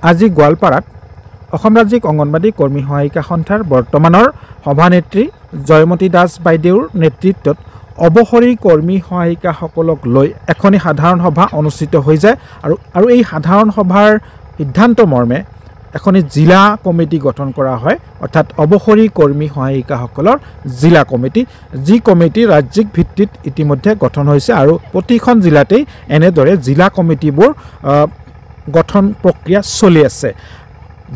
আজি গোৱালপাৰাত অসম ৰাজ্যিক অংগনবাড়ী কৰ্মী সহায়িকা সন্থাৰ বৰ্তমানৰ সভানেত্ৰী জয়মতী দাস বাইদেউৰ নেতৃত্বত অৱসৰী কৰ্মী সহায়িকাসকলক লৈ এখনি সাধাৰণ সভা অনুষ্ঠিত হৈ যায় আৰু এই সাধাৰণ সভাৰ সিদ্ধান্ত মৰ্মে এখনি জিলা কমিটি গঠন কৰা হয়, অৰ্থাৎ অৱসৰী কৰ্মী সহায়িকাসকলৰ জিলা কমিটি, যি কমিটি ৰাজ্যিক ভিত্তিত ইতিমধ্যে গঠন হৈছে আৰু প্ৰতিখন জিলাতেই এনেদৰে জিলা কমিটিবোৰ গঠন প্ৰক্ৰিয়া চলি আছে,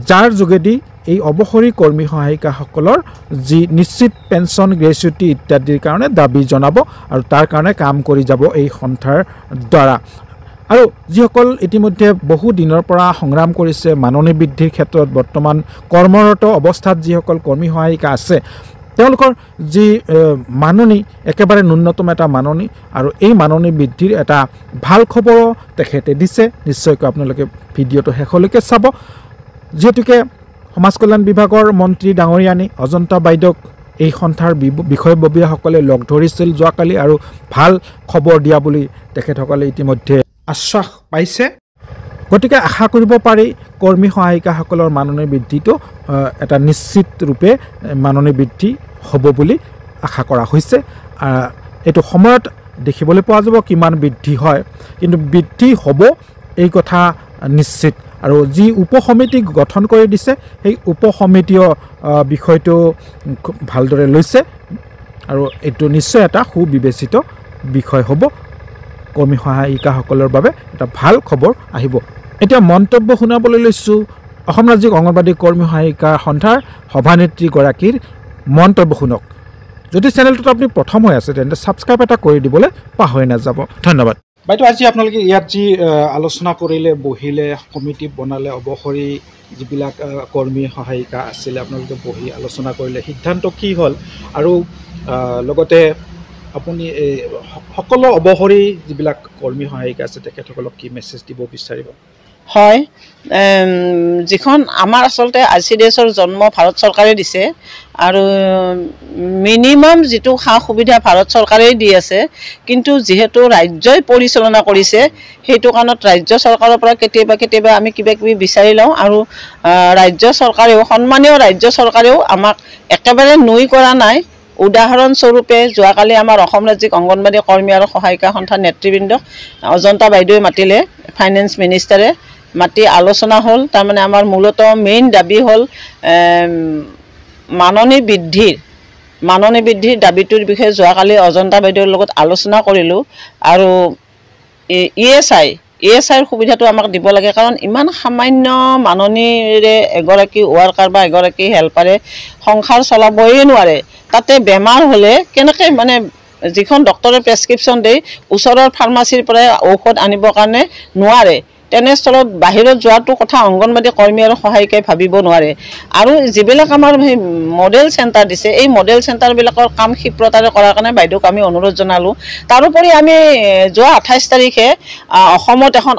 যাৰ যোগেদি এই অৱসৰী কৰ্মী সহায়িকাসকলৰ যি নিশ্চিত পেঞ্চন গ্ৰেচুইটি ইত্যাদিৰ কাৰণে দাবী জনাব আৰু তাৰ কাৰণে কাম কৰি যাব এই সন্থাৰ দ্বাৰা। আৰু যিসকল ইতিমধ্যে বহু দিনৰ পৰা সংগ্ৰাম কৰিছে মাননি বৃদ্ধিৰ ক্ষেত্ৰত, বৰ্তমান কৰ্মৰত অৱস্থাত যিসকল কৰ্মী সহায়িকা আছে তেওঁলোকৰ যি মাননি একেবাৰে ন্যূনতম এটা মাননি আৰু এই মাননি বৃদ্ধিৰ এটা ভাল খবৰো তেখেতে দিছে। নিশ্চয়কৈ আপোনালোকে ভিডিঅ'টো শেষলৈকে চাব, যিহেতুকে সমাজ কল্যাণ বিভাগৰ মন্ত্ৰী ডাঙৰীয়ানী অজন্তা বাইদেউক এই সন্থাৰ বিষয়ববীয়াসকলে লগ ধৰিছিল যোৱাকালি আৰু ভাল খবৰ দিয়া বুলি তেখেতসকলে ইতিমধ্যে আশ্বাস পাইছে। গতিকে আশা কৰিব পাৰি কৰ্মী সহায়িকাসকলৰ মাননি বৃদ্ধিটো এটা নিশ্চিত ৰূপে মাননি বৃদ্ধি হ'ব বুলি আশা কৰা হৈছে। এইটো সময়ত দেখিবলৈ পোৱা যাব কিমান বৃদ্ধি হয়, কিন্তু বৃদ্ধি হ'ব এই কথা নিশ্চিত। আৰু যি উপসমিতি গঠন কৰি দিছে সেই উপসমিতিও বিষয়টো খুব ভালদৰে লৈছে আৰু এইটো নিশ্চয় এটা সুবিবেচিত বিষয় হ'ব, কৰ্মী সহায়িকাসকলৰ বাবে এটা ভাল খবৰ আহিব। এতিয়া মন্তব্য শুনাবলৈ লৈছোঁ অসম ৰাজ্যিক অংগনবাড়ী কৰ্মী সহায়িকা সন্থাৰ সভানেত্ৰীগৰাকীৰ মন্তব্য শুনক। যদি চেনেলটোত আপুনি প্ৰথম হৈ আছে তেন্তে ছাবস্ক্ৰাইব এটা কৰি দিবলৈ পাহৰি নাযাব। ধন্যবাদ। বাইদেউ, আজি আপোনালোকে ইয়াত যি আলোচনা কৰিলে, বহিলে, কমিটি বনালে, অৱসৰী যিবিলাক কৰ্মী সহায়িকা আছিলে আপোনালোকে বহি আলোচনা কৰিলে, সিদ্ধান্ত কি হ'ল আৰু লগতে আপুনি এই সকলো অৱসৰী যিবিলাক কৰ্মী সহায়িকা আছে তেখেতসকলক কি মেছেজ দিব বিচাৰিব? হয়, যিখন আমাৰ আচলতে ICDSৰ জন্ম ভাৰত চৰকাৰে দিছে আৰু মিনিমাম যিটো সা সুবিধা ভাৰত চৰকাৰেই দি আছে, কিন্তু যিহেতু ৰাজ্যই পৰিচালনা কৰিছে সেইটো কাৰণত ৰাজ্য চৰকাৰৰ পৰা কেতিয়াবা আমি কিবা কিবি বিচাৰি লওঁ আৰু ৰাজ্য চৰকাৰেও, সন্মানীয় ৰাজ্য চৰকাৰেও আমাক একেবাৰে নুই কৰা নাই। উদাহৰণস্বৰূপে যোৱাকালি আমাৰ অসম ৰাজ্যিক অংগনবাড়ী কৰ্মী আৰু সহায়িকা সন্থাৰ নেতৃবৃন্দক অজন্তা বাইদেৱে মাতিলে, ফাইনেন্স মিনিষ্টাৰে মাতি আলোচনা হ'ল। তাৰমানে আমাৰ মূলতঃ মেইন দাবী হ'ল মাননি বৃদ্ধিৰ দাবীটোৰ বিষয়ে যোৱাকালি অজন্তা বাইদেউৰ লগত আলোচনা কৰিলোঁ আৰু ESIৰ সুবিধাটো আমাক দিব লাগে, কাৰণ ইমান সামান্য মাননিৰে এগৰাকী ৱাৰ্কাৰ বা এগৰাকী হেল্পাৰে সংসাৰ চলাবই নোৱাৰে। তাতে বেমাৰ হ'লে কেনেকৈ মানে যিখন ডক্টৰে প্ৰেছক্ৰিপশ্যন দিয়ে ওচৰৰ ফাৰ্মাচীৰ পৰাই ঔষধ আনিবৰ কাৰণে নোৱাৰে, তেনেস্থলত বাহিৰত যোৱাটো কথা অংগনবাড়ী কৰ্মী আৰু সহায়িকাই ভাবিব নোৱাৰে। আৰু যিবিলাক আমাৰ সেই মডেল চেণ্টাৰ দিছে, এই মডেল চেণ্টাৰবিলাকৰ কাম ক্ষীপ্ৰতাৰে কৰাৰ কাৰণে বাইদেউক আমি অনুৰোধ জনালোঁ। তাৰোপৰি আমি যোৱা 28 তাৰিখে অসমত এখন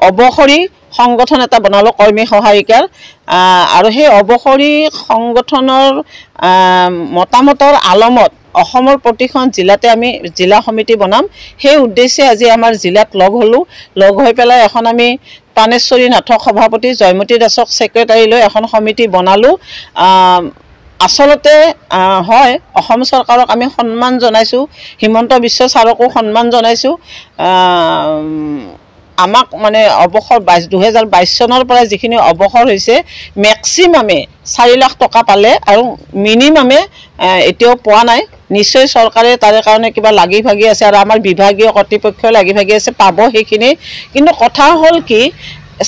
অৱসৰী সংগঠন এটা বনালোঁ কৰ্মী সহায়িকাৰ, আৰু সেই অৱসৰী সংগঠনৰ মতামতৰ আলমত অসমৰ প্ৰতিখন জিলাতে আমি জিলা সমিতি বনাম। সেই উদ্দেশ্যে আজি আমাৰ জিলাত লগ হৈ পেলাই এখন আমি প্ৰাণেশ্বৰী নাথক সভাপতি, জয়মতী দাসক ছেক্ৰেটাৰী লৈ এখন সমিতি বনালোঁ। আচলতে হয়, অসম চৰকাৰক আমি সন্মান জনাইছোঁ, হিমন্ত বিশ্ব ছাৰকো সন্মান জনাইছোঁ। আমাক মানে অৱসৰ 2022 চনৰ পৰা যিখিনি অৱসৰ হৈছে মেক্সিমামে 4 লাখ টকা পালে আৰু মিনিমামে এতিয়াও পোৱা নাই। নিশ্চয় চৰকাৰে তাৰে কাৰণে কিবা লাগি ভাগি আছে আৰু আমাৰ বিভাগীয় কৰ্তৃপক্ষই লাগি ভাগি আছে, পাব সেইখিনি। কিন্তু কথা হ'ল কি,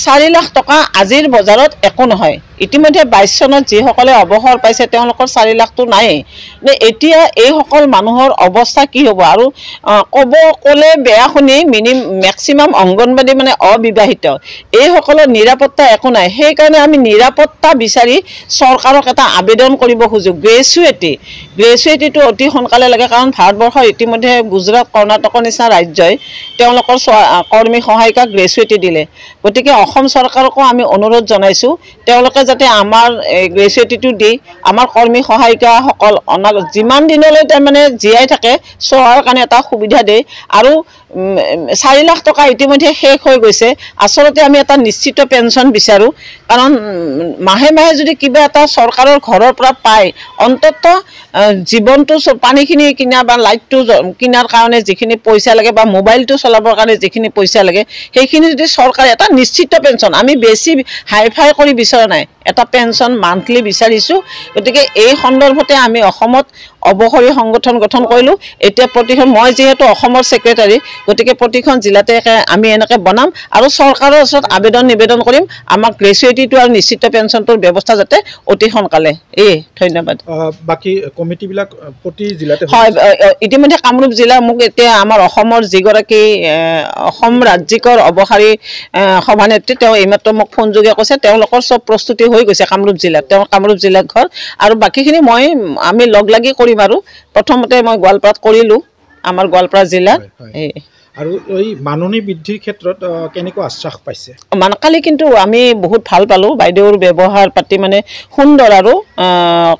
4 লাখ টকা আজিৰ বজাৰত একো নহয়। ইতিমধ্যে 22 চনত যিসকলে অৱসৰ পাইছে তেওঁলোকৰ 4 লাখটো নায়েই। এতিয়া এইসকল মানুহৰ অৱস্থা কি হ'ব? আৰু ক'লে বেয়া শুনি মেক্সিমাম অংগনবাড়ী মানে অবিবাহিত, এইসকলৰ নিৰাপত্তা একো নাই। সেইকাৰণে আমি নিৰাপত্তা বিচাৰি চৰকাৰক এটা আবেদন কৰিব খোজোঁ, গ্ৰেচুইটিটো অতি সোনকালে লাগে, কাৰণ ভাৰতবৰ্ষৰ ইতিমধ্যে গুজৰাট, কৰ্ণাটকৰ নিচিনা ৰাজ্যই তেওঁলোকৰ কৰ্মী সহায়িকাক গ্ৰেচুইটি দিলে। গতিকে অসম চৰকাৰকো আমি অনুৰোধ জনাইছোঁ তেওঁলোকে যাতে আমাৰ গ্ৰেচুইটিটো দি আমাৰ কৰ্মী সহায়িকাসকল যিমান দিনলৈ তাৰমানে জীয়াই থাকে চোৱাৰ কাৰণে এটা সুবিধা দিয়ে। আৰু 4 লাখ টকা ইতিমধ্যে শেষ হৈ গৈছে আচলতে আমি এটা নিশ্চিত পেঞ্চন বিচাৰো কাৰণ মাহে মাহে যদি কিবা এটা চৰকাৰৰ ঘৰৰ পৰা পায় অন্তত জীৱনটো পানীখিনি কিনা বা লাইটটো কিনাৰ কাৰণে যিখিনি পইচা লাগে বা মোবাইলটো চলাবৰ কাৰণে যিখিনি পইচা লাগে সেইখিনি যদি চৰকাৰে এটা নিশ্চিত পেঞ্চন আমি বেছি হাইফাই কৰি বিচৰা নাই এটা পেঞ্চন মান্থলি বিচাৰিছো গতিকে এই সন্দৰ্ভতে আমি অসমত অৱসৰী সংগঠন গঠন কৰিলো এতিয়া প্ৰতিখন মই যেহেতু অসমৰ সেক্ৰেটাৰী গতিকে প্ৰতিখন জিলাতে আমি এনেকৈ বনাম আৰু চৰকাৰৰ ওচৰত আবেদন নিবেদন কৰিম আমাক গ্ৰেচুইটিটো আৰু নিশ্চিত পেঞ্চনটোৰ ব্যৱস্থা যাতে অতি সোনকালে ধন্যবাদ বাকি কমিটিবিলাক প্ৰতি জিলাতে হয় ইতিমধ্যে কামৰূপ জিলা মোক এতিয়া আমাৰ অসমৰ যিগৰাকী অসম ৰাজ্যিকৰ অৱসৰী সভানেত্ৰী তেওঁ এইমাত্ৰ মোক ফোন যোগে কৈছে তেওঁলোকৰ চব প্ৰস্তুতি হৈ গৈছে কামৰূপ জিলাত তেওঁ কামৰূপ জিলাত ঘৰ আৰু বাকিখিনি আমি লগ লাগি কৰিম আৰু প্ৰথমতে মই গোৱালপাৰাত কৰিলো আমাৰ গোৱালপাৰা জিলাত আৰু এই মাননী বৃদ্ধিৰ ক্ষেত্ৰত কেনেকৈ আশ্বাস পাইছে মানকালি কিন্তু আমি বহুত ভাল পালো বাইদেউৰ ব্যৱহাৰ পাতি মানে সুন্দৰ আৰু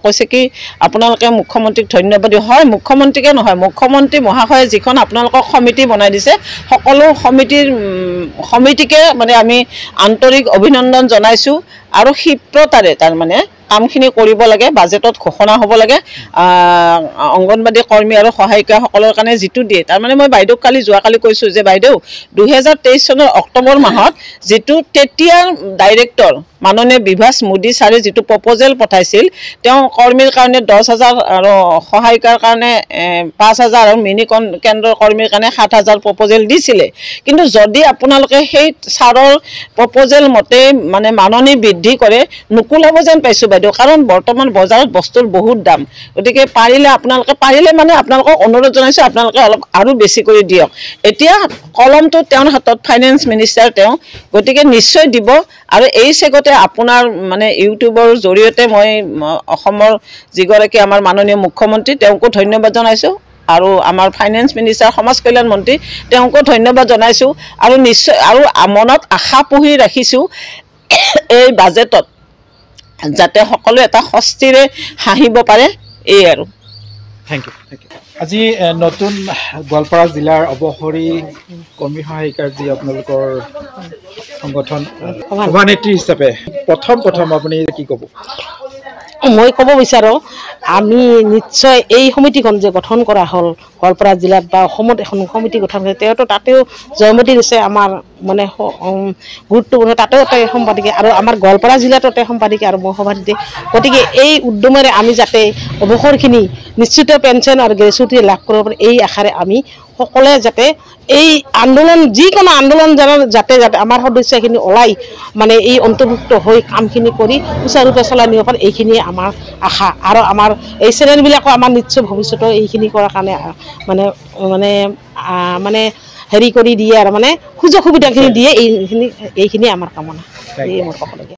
কৈছে কি আপোনালোকে মুখ্যমন্ত্ৰীক ধন্যবাদ হয় মুখ্যমন্ত্ৰীকে নহয় মুখ্যমন্ত্ৰী মহাশয়ে যিখন আপোনালোকক সমিতি বনাই দিছে সকলো সমিতিকে মানে আমি আন্তৰিক অভিনন্দন জনাইছো আৰু ক্ষিপ্ৰতাৰে তাৰ মানে কামখিনি কৰিব লাগে বাজেটত ঘোষণা হ'ব লাগে অংগনবাদী কৰ্মী আৰু সহায়িকাসকলৰ কাৰণে যিটো দিয়ে তাৰ মানে মই বাইদেউক যোৱাকালি কৈছো যে বাইদেউ 2023 চনৰ অক্টোবৰ মাহত যিটো তেতিয়া ডাইৰেক্টৰ মাননীয় বিভাস মোদী ছাৰে যিটো প্ৰপ'জেল পঠাইছিল তেওঁ কৰ্মীৰ কাৰণে 10,000 আৰু সহায়িকাৰ কাৰণে 5,000 আৰু মিনি কেন্দ্ৰৰ কৰ্মীৰ কাৰণে 7,000 প্ৰপ'জেল দিছিলে কিন্তু যদি আপোনালোকে সেই ছাৰৰ প্ৰপ'জেল মতে মানে মাননী বৃদ্ধি কৰে নুকুলাব যেন পাইছো বাইদেউ কাৰণ বৰ্তমান বজাৰত বস্তুৰ বহুত দাম গতিকে পাৰিলে মানে আপোনালোকক অনুৰোধ জনাইছো আপোনালোকে অলপ আৰু বেছি কৰি দিয়ক এতিয়া কলমটো তেওঁৰ হাতত ফাইনেন্স মিনিষ্টাৰ তেওঁ গতিকে নিশ্চয় দিব আৰু এই চেগতে আপোনাৰ মানে ইউটিউবৰ জৰিয়তে মই অসমৰ যিগৰাকী আমাৰ মাননীয় মুখ্যমন্ত্ৰী তেওঁকো ধন্যবাদ জনাইছো আৰু আমাৰ ফাইনেন্স মিনিষ্টাৰ সমাজ কল্যাণ মন্ত্ৰী তেওঁকো ধন্যবাদ জনাইছো আৰু নিশ্চয় আৰু মনত আশা পুহি ৰাখিছো এই বাজেটত যাতে সকলো এটা স্বস্তিৰে হাঁহিব পাৰে এই আৰু থ্যাংক ইউ আজি নতুন গোৱালপাৰা জিলাৰ অৱসৰী কৰ্মী সহায়িকাৰ যি আপোনালোকৰ সংগঠন সভানেত্ৰী হিচাপে প্ৰথম আপুনি কি ক'ব মই ক'ব বিচাৰোঁ আমি নিশ্চয় এই সমিতিখন যে গঠন কৰা হ'ল গোৱালপাৰা জিলাত বা অসমত এখন সমিতি গঠন হৈছে তেওঁতো তাতেও জয়মতী দিছে আমাৰ মানে গুৰুত্বপূৰ্ণ তাতেও এটা সম্পাদিকা আৰু আমাৰ গোৱালপাৰা জিলাতো এটা সম্পাদিকা আৰু মই সভাপতি গতিকে এই উদ্যমেৰে আমি যাতে অৱসৰখিনি নিশ্চিত পেঞ্চন আৰু গ্ৰেচুইটি লাভ কৰিব পাৰোঁ এই আশাৰে আমি সকলোৱে যাতে এই আন্দোলন যিকোনো আন্দোলন যাতে আমাৰ সদস্যখিনি ওলাই মানে এই অন্তৰ্ভুক্ত হৈ কামখিনি কৰি সুচাৰুৰূপে চলাই নিব পাৰে এইখিনিয়ে আমাৰ আশা আৰু আমাৰ এই চেনেলবিলাকো আমাৰ নিশ্চয় ভৱিষ্যতে এইখিনি কৰাৰ কাৰণে মানে হেৰি কৰি দিয়ে আৰু মানে সুযোগ সুবিধাখিনি দিয়ে এইখিনি আমাৰ কামনা এই মোৰ সকলোকে